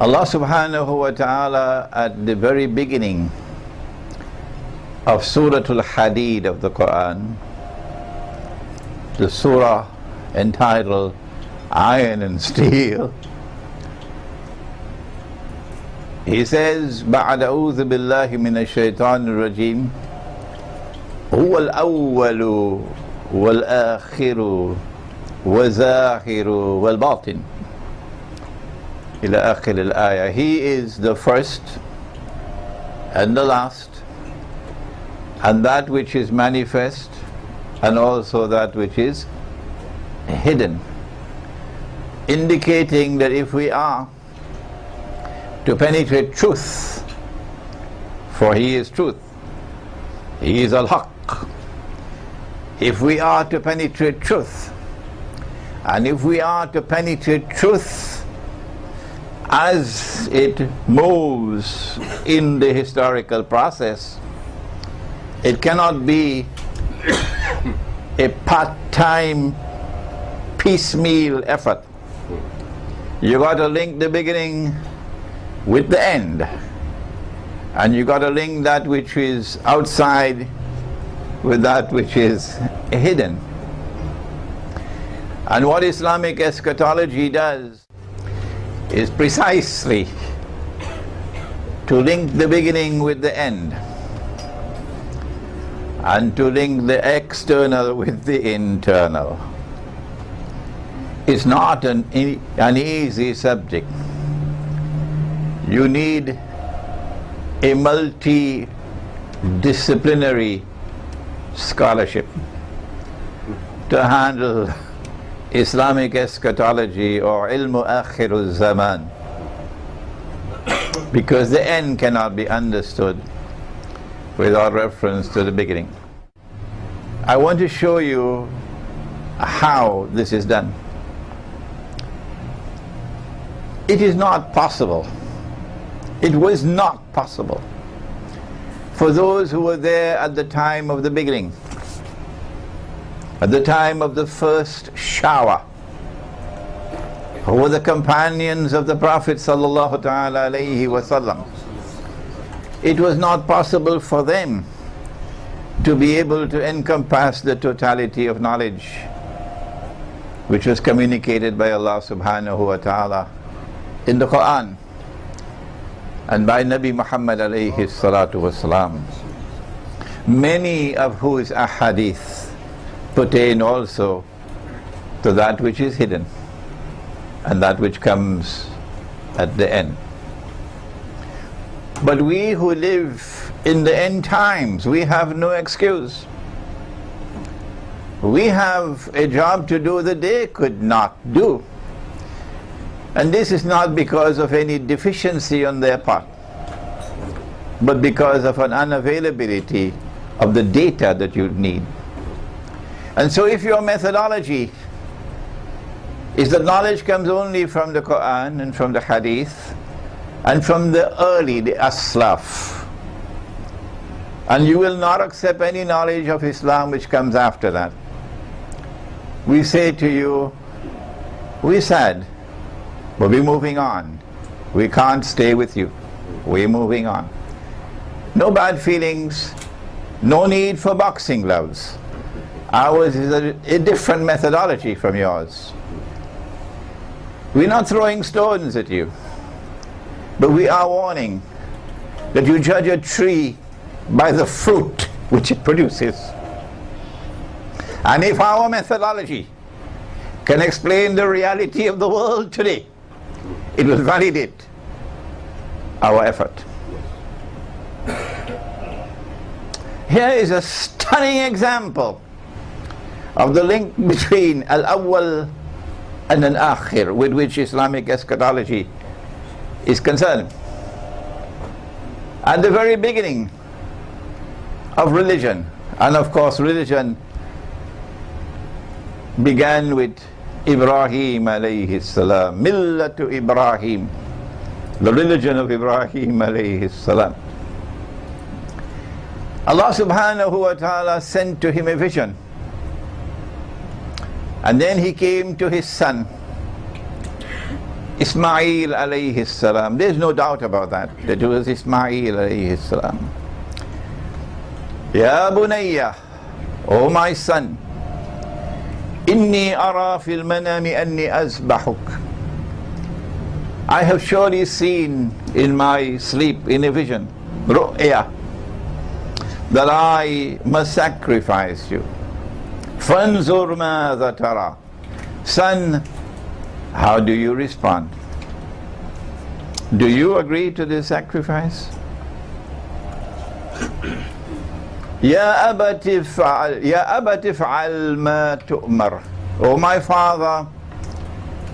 Allah subhanahu wa ta'ala at the very beginning of Surah Al-Hadid of the Quran, the surah entitled Iron and Steel, he says, بَعْدَ أَعُوذُ بِاللَّهِ مِنَ الشَّيْطَانِ الرَّجِيمِ هُوَ الْأَوَّلُ وَالْآخِرُ وَالظَّاهِرُ وَالْبَاطِنُ إلى آخر الآية. He is the first and the last, and that which is manifest, and also that which is hidden, indicating that if we are to penetrate truth, for He is truth, He is Al-Haq, if we are to penetrate truth, and if we are to penetrate truth as it moves in the historical process, it cannot be a part-time piecemeal effort. You got to link the beginning with the end, and you got to link that which is outside with that which is hidden. And what Islamic eschatology does is precisely to link the beginning with the end, and to link the external with the internal. It's not an easy subject. You need a multidisciplinary scholarship to handle Islamic eschatology or ilmu AkhirZAMAN, because the end cannot be understood without reference to the beginning. I want to show you how this is done. It is not possible, it was not possible for those who were there at the time of the beginning, at the time of the first shower, who were the companions of the Prophet sallallahu ta'ala alayhi wa sallam. It was not possible for them to be able to encompass the totality of knowledge which was communicated by Allah subhanahu wa ta'ala in the Quran and by Nabi Muhammad alayhi salatu wasalam, many of whose ahadith pertain also to that which is hidden and that which comes at the end. But we who live in the end times, we have no excuse. We have a job to do that they could not do. And this is not because of any deficiency on their part, but because of an unavailability of the data that you need. And so if your methodology is that knowledge comes only from the Quran and from the Hadith and from the early, the Aslaf, and you will not accept any knowledge of Islam which comes after that, we say to you, we're sad, but we're moving on. We can't stay with you. We're moving on. No bad feelings, no need for boxing gloves. Ours is a different methodology from yours. We're not throwing stones at you, but we are warning that you judge a tree by the fruit which it produces. And if our methodology can explain the reality of the world today, it will validate our effort. Here is a stunning example of the link between Al-Awwal and Al-Akhir with which Islamic eschatology is concerned. At the very beginning of religion, and of course religion began with Ibrahim alayhi salam, Millatu Ibrahim, the religion of Ibrahim alayhi salam. Allah subhanahu wa ta'ala sent to him a vision, and then he came to his son Ismail alayhi salam. There's no doubt about that. That it was Ismail alayhi salam. Ya bunayya, O my son, inni ara fil manami anni azbahuk. I have surely seen in my sleep, in a vision, ru'ya, that I must sacrifice you. Fanzur madha tara. Son, how do you respond? Do you agree to this sacrifice? Ya abati fa'al ma tu'mar. O my father,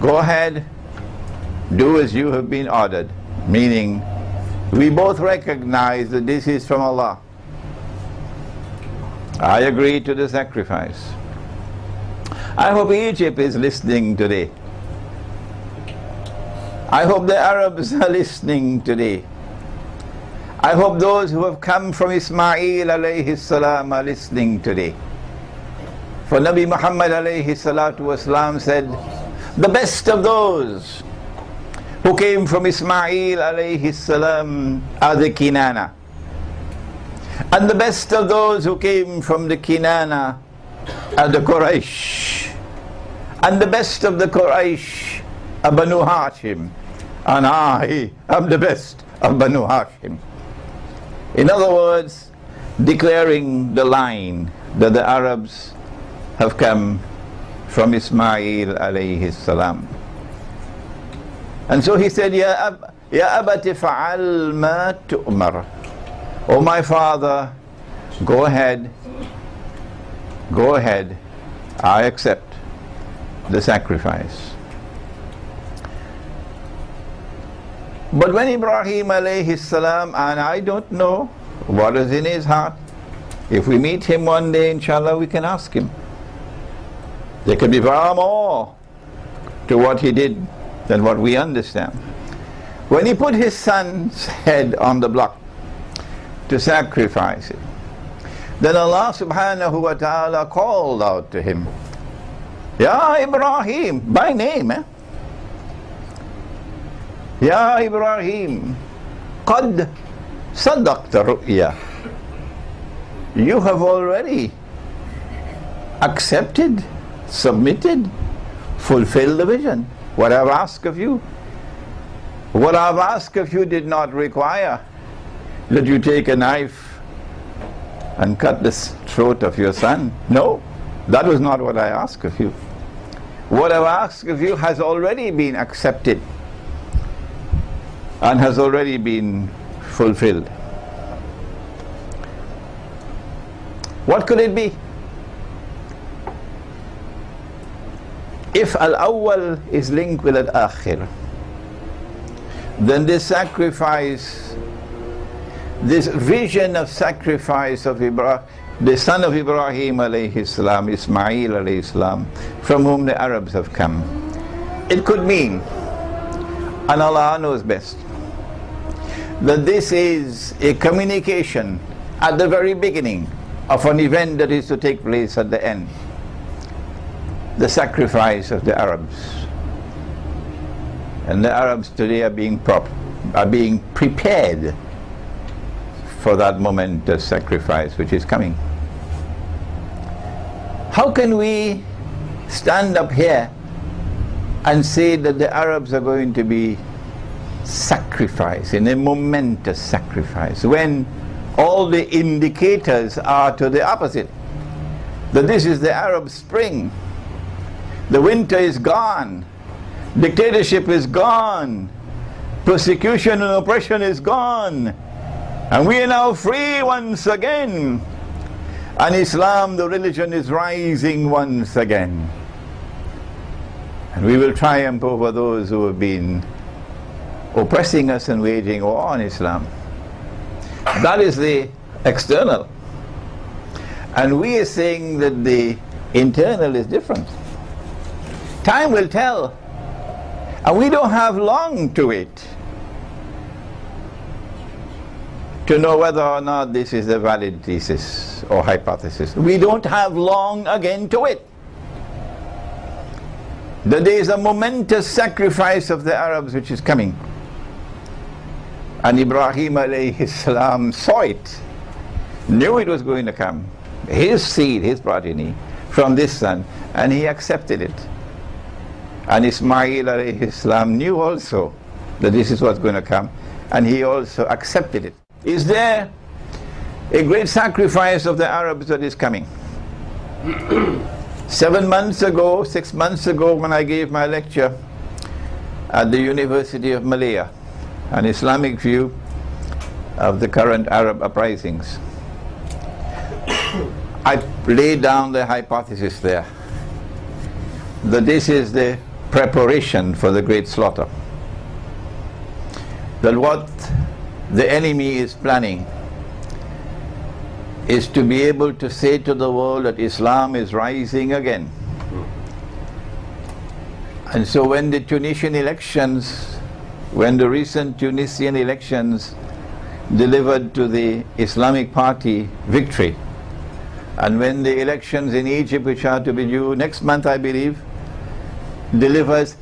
go ahead, do as you have been ordered. Meaning, we both recognize that this is from Allah. I agree to the sacrifice. I hope Egypt is listening today. I hope the Arabs are listening today. I hope those who have come from Ismail alayhi salam are listening today. For Nabi Muhammad alayhi salatu wasalam said, the best of those who came from Ismail alayhi salam are the Kinana. And the best of those who came from the Kinana are the Quraysh. And the best of the Quraysh are Banu Hashim. And I am the best of Banu Hashim. In other words, declaring the line that the Arabs have come from Ismail alayhi salam. And so he said, Ya abati fa'al ma tu'mar. O my father, go ahead, I accept the sacrifice. But when Ibrahim alayhi salam, and I don't know what is in his heart, if we meet him one day, inshallah, we can ask him. There could be far more to what he did than what we understand. When he put his son's head on the block to sacrifice it, then Allah subhanahu wa ta'ala called out to him, Ya Ibrahim, by name, Ya Ibrahim, qad saddaqta ru'ya. You have already accepted, submitted, fulfilled the vision. What I've asked of you. What I've asked of you did not require that you take a knife and cut the throat of your son. No, that was not what I asked of you. What I've asked of you has already been accepted and has already been fulfilled. What could it be? If al-awwal is linked with al-akhir, then this sacrifice, this vision of sacrifice of Ibrahim, the son of Ibrahim alayhi salam, Ismail alayhi salam, from whom the Arabs have come, it could mean, and Allah knows best, that this is a communication at the very beginning of an event that is to take place at the end. The sacrifice of the Arabs. And the Arabs today are being prepared for that momentous sacrifice which is coming. How can we stand up here and say that the Arabs are going to be sacrificed in a momentous sacrifice when all the indicators are to the opposite? That this is the Arab Spring. The winter is gone. Dictatorship is gone. Persecution and oppression is gone. And we are now free once again. And Islam, the religion, is rising once again. And we will triumph over those who have been oppressing us and waging war on Islam. That is the external. And we are saying that the internal is different. Time will tell, and we don't have long to wait to know whether or not this is a valid thesis or hypothesis. We don't have long again to wait. that there is a momentous sacrifice of the Arabs which is coming. And Ibrahim alayhi salam saw it, knew it was going to come, his seed, his progeny, from this son, and he accepted it. And Ismail alayhi salam knew also that this is what's going to come, and he also accepted it. Is there a great sacrifice of the Arabs that is coming? 7 months ago, 6 months ago, when I gave my lecture at the University of Malaya, an Islamic view of the current Arab uprisings, I laid down the hypothesis there that this is the preparation for the great slaughter. That what the enemy is planning is to be able to say to the world that Islam is rising again. And so when the Tunisian elections, when the recent Tunisian elections delivered to the Islamic Party victory, and when the elections in Egypt, which are to be due next month, I believe, delivers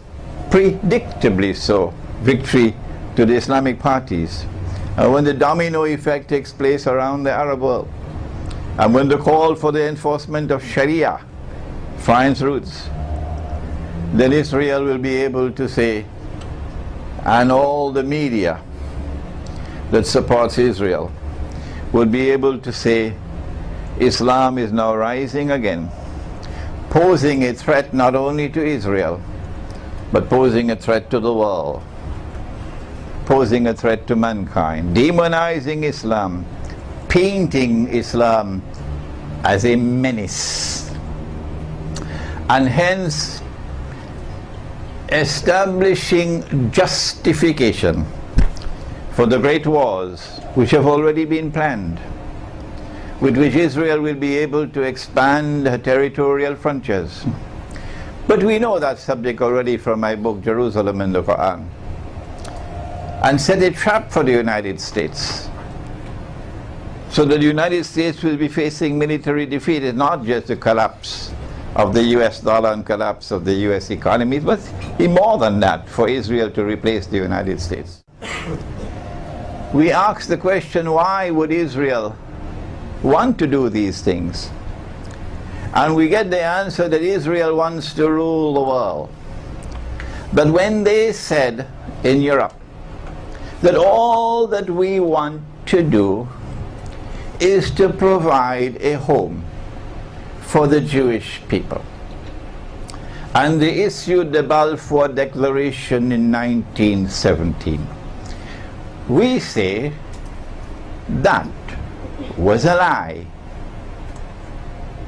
predictably so victory to the Islamic parties, and when the domino effect takes place around the Arab world, and when the call for the enforcement of Sharia finds roots, then Israel will be able to say, and all the media that supports Israel will be able to say, Islam is now rising again, posing a threat not only to Israel, but posing a threat to the world, posing a threat to mankind, demonizing Islam, painting Islam as a menace, and hence establishing justification for the great wars which have already been planned, with which Israel will be able to expand her territorial frontiers. But we know that subject already from my book, Jerusalem and the Quran, and set a trap for the United States. So that the United States will be facing military defeat. It's not just the collapse of the US dollar and collapse of the US economy, but more than that, for Israel to replace the United States. We ask the question, why would Israel want to do these things? And we get the answer that Israel wants to rule the world. But when they said in Europe that all that we want to do is to provide a home for the Jewish people, and they issued the Balfour Declaration in 1917, we say that was a lie.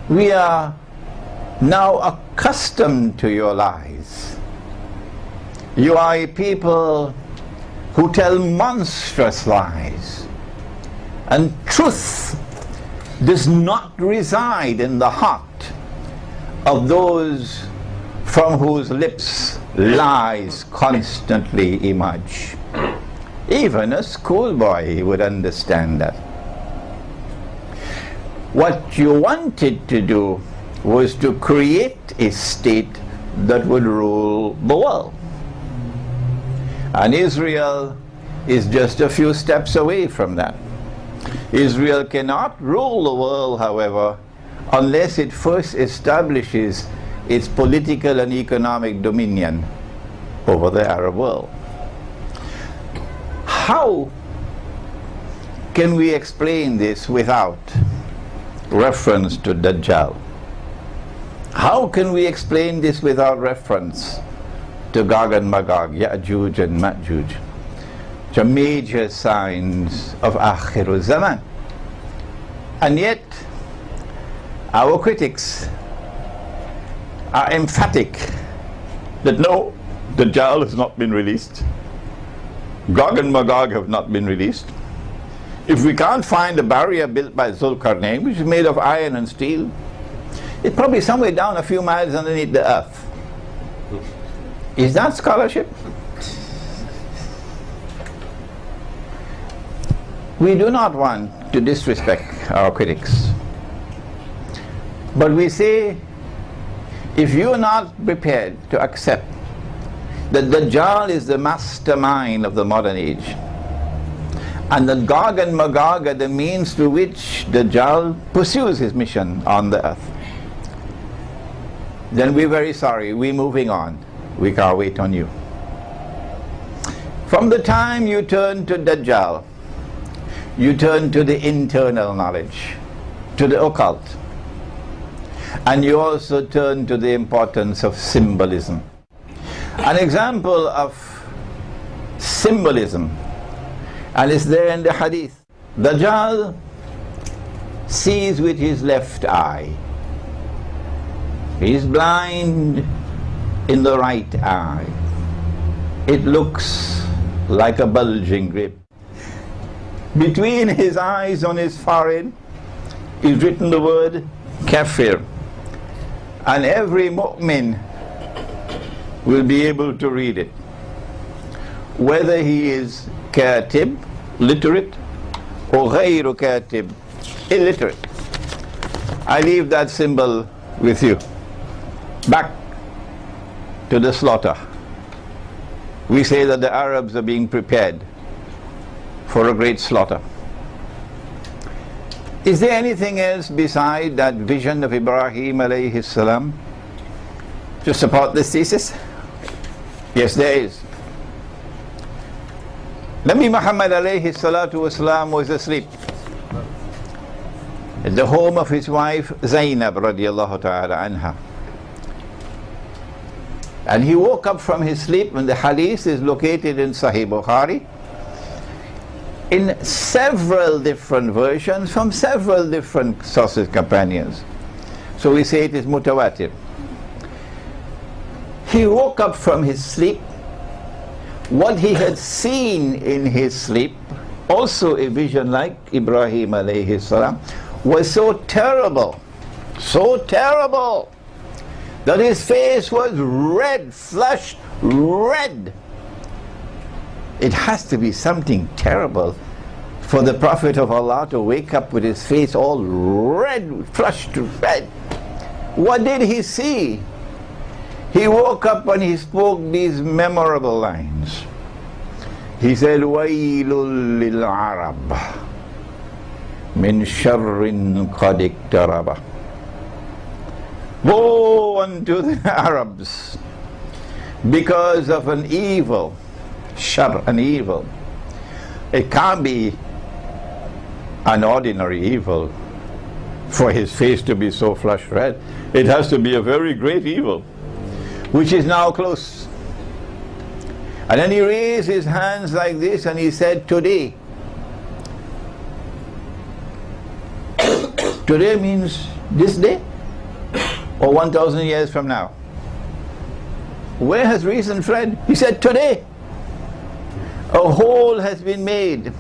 We are now accustomed to your lies. You are a people who tell monstrous lies, and truth does not reside in the heart of those from whose lips lies constantly emerge. Even a schoolboy would understand that. What you wanted to do was to create a state that would rule the world. And Israel is just a few steps away from that. Israel cannot rule the world, however, unless it first establishes its political and economic dominion over the Arab world. How can we explain this without reference to Dajjal? How can we explain this without reference to Gog and Magog, Ya'juj and Ma'juj, which are major signs of AkhirZAMAN? And yet, our critics are emphatic that no, Dajjal has not been released, Gog and Magog have not been released. If we can't find the barrier built by Zulkarnain, which is made of iron and steel, it's probably somewhere down a few miles underneath the earth. Is that scholarship? We do not want to disrespect our critics, but we say If you're not prepared to accept that Dajjal is the mastermind of the modern age, and that Gog and Magog are the means through which Dajjal pursues his mission on the earth, then we're very sorry, we're moving on. We can't wait on you. From the time you turn to Dajjal, you turn to the internal knowledge, to the occult, and you also turn to the importance of symbolism. An example of symbolism, and it's there in the hadith. Dajjal sees with his left eye. He's blind in the right eye. It looks like a bulging grape. Between his eyes, on his forehead, is written the word kafir, and every mu'min will be able to read it, whether he is katib, literate, or ghayru katib, illiterate. I leave that symbol with you. Back to the slaughter. We say that the Arabs are being prepared for a great slaughter. Is there anything else beside that vision of Ibrahim alayhi salam to support this thesis? Yes, there is. Nabi Muhammad alayhi salatu wasalam was asleep at the home of his wife Zainab radiallahu ta'ala anha. And he woke up from his sleep, and the hadith is located in Sahih Bukhari in several different versions from several different sources, companions. So we say it is mutawatir. He woke up from his sleep. What he had seen in his sleep, also a vision like Ibrahim alayhi salam, was so terrible, that his face was red, flushed red. It has to be something terrible for the Prophet of Allah to wake up with his face all red, flushed red. What did he see? He woke up and he spoke these memorable lines. He said, وَيْلٌ لِلْعَرَبِ مِنْ شَرٍّ قَدْ اقْتَرَبَ. Woe unto the Arabs because of an evil, shar, an evil. It can't be an ordinary evil for his face to be so flushed red. It has to be a very great evil, which is now close. And then he raised his hands like this and he said, today. Today means this day or 1,000 years from now. Where has reason fled? He said, today. A hole has been made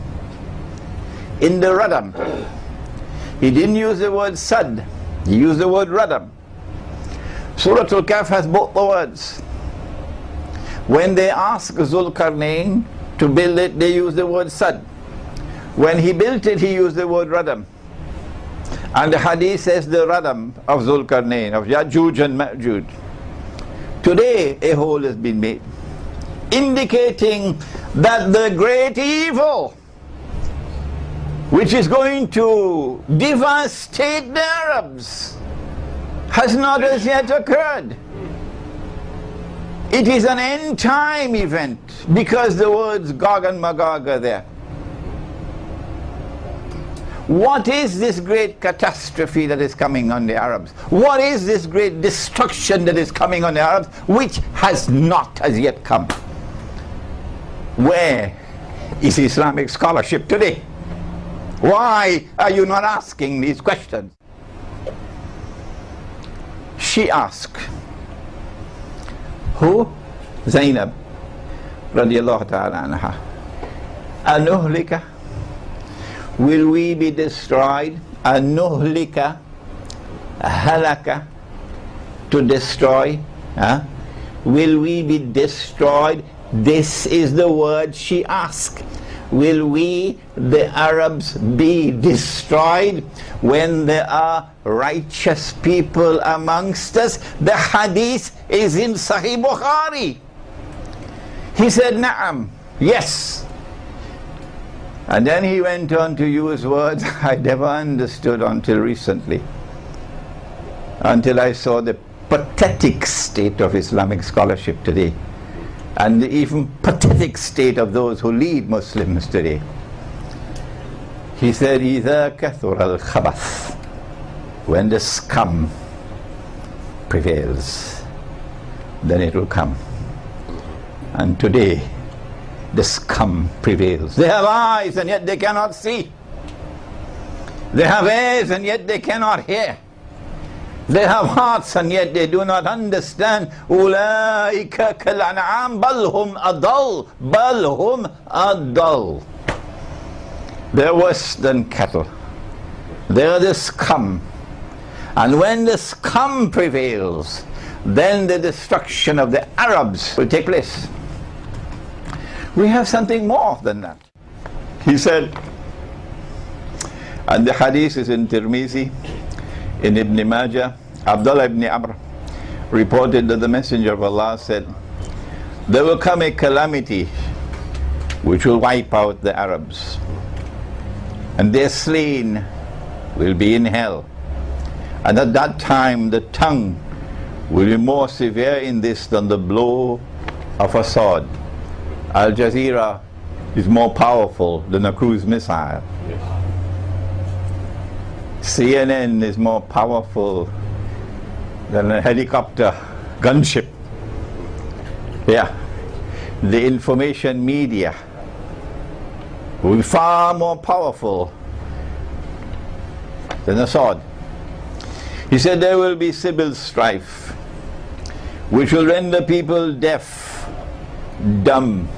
in the radam. He didn't use the word sad, he used the word radam. Surah Al-Kahf has both the words. When they asked Zulkarnain to build it, they used the word sad. When he built it, he used the word radam. And the hadith says the radam of Zulkarnain, of Ya'juj and Ma'juj. Today a hole has been made, indicating that the great evil which is going to devastate the Arabs has not as yet occurred. It is an end time event because the words Gog and Magog are there. What is this great catastrophe that is coming on the Arabs? What is this great destruction that is coming on the Arabs, which has not as yet come? Where is Islamic scholarship today? Why are you not asking these questions? She asked, who? Zainab radiallahu ta'ala anha. Anuhlika, will we be destroyed? Anuhlika, halaka, to destroy. Will we be destroyed? This is the word she asked. will we, the Arabs, be destroyed when there are righteous people amongst us? The hadith is in Sahih Bukhari. He said, Na'am, yes. And then he went on to use words I never understood until recently, until I saw the pathetic state of Islamic scholarship today, and the even pathetic state of those who lead Muslims today. He said, إِذَا كَثُرَ الْخَبَثِ, when the scum prevails, then it will come. And today, the scum prevails. They have eyes and yet they cannot see. They have ears and yet they cannot hear. They have hearts and yet they do not understand. أُولَٰئِكَ كَالْأَنْعَامِ بَلْ هُمْ أَضَلُّ بَلْ هُمْ أَضَلُّ. They're worse than cattle. They're the scum. And when the scum prevails, then the destruction of the Arabs will take place. We have something more than that. He said, and the hadith is in Tirmizi, in Ibn Majah, Abdullah ibn Amr reported that the Messenger of Allah said, there will come a calamity which will wipe out the Arabs, and their slain will be in hell. And at that time the tongue will be more severe in this than the blow of a sword. Al Jazeera is more powerful than a cruise missile. CNN is more powerful than a helicopter gunship. Yeah, the information media will be far more powerful than a sword. He said there will be civil strife which will render people deaf, dumb,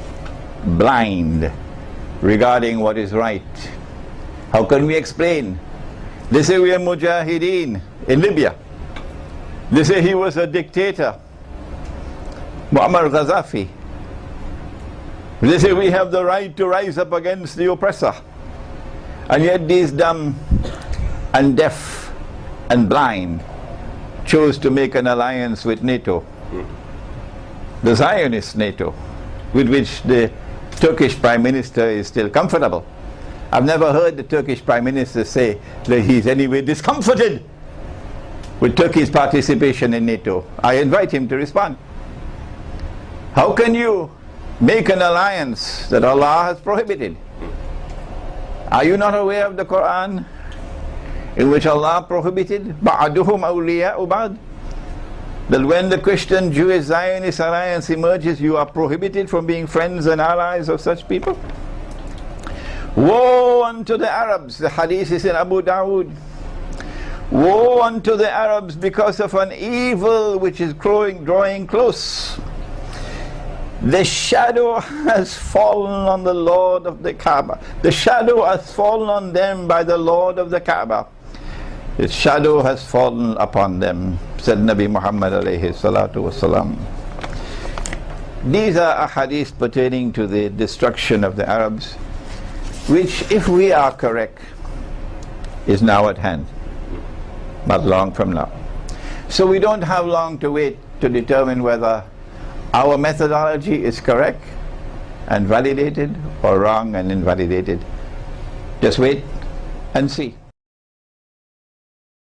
blind regarding what is right. How can we explain? They say we are mujahideen in Libya. They say he was a dictator, Muammar Gaddafi. They say we have the right to rise up against the oppressor. And yet these dumb and deaf and blind chose to make an alliance with NATO, the Zionist NATO, with which the Turkish Prime Minister is still comfortable. I've never heard the Turkish Prime Minister say that he's anyway discomforted with Turkey's participation in NATO. I invite him to respond. How can you make an alliance that Allah has prohibited? Are you not aware of the Quran in which Allah prohibited ba'aduhum awliya'u ba'd? That when the Christian, Jewish, Zionist alliance emerges, you are prohibited from being friends and allies of such people? Woe unto the Arabs, the hadith is in Abu Dawood. Woe unto the Arabs because of an evil which is drawing close. The shadow has fallen on the Lord of the Kaaba. The shadow has fallen on them by the Lord of the Kaaba. His shadow has fallen upon them, said Nabi Muhammad alayhi salatu wasalam. These are ahadith pertaining to the destruction of the Arabs, which, if we are correct, is now at hand, not long from now. So we don't have long to wait to determine whether our methodology is correct and validated or wrong and invalidated. Just wait and see.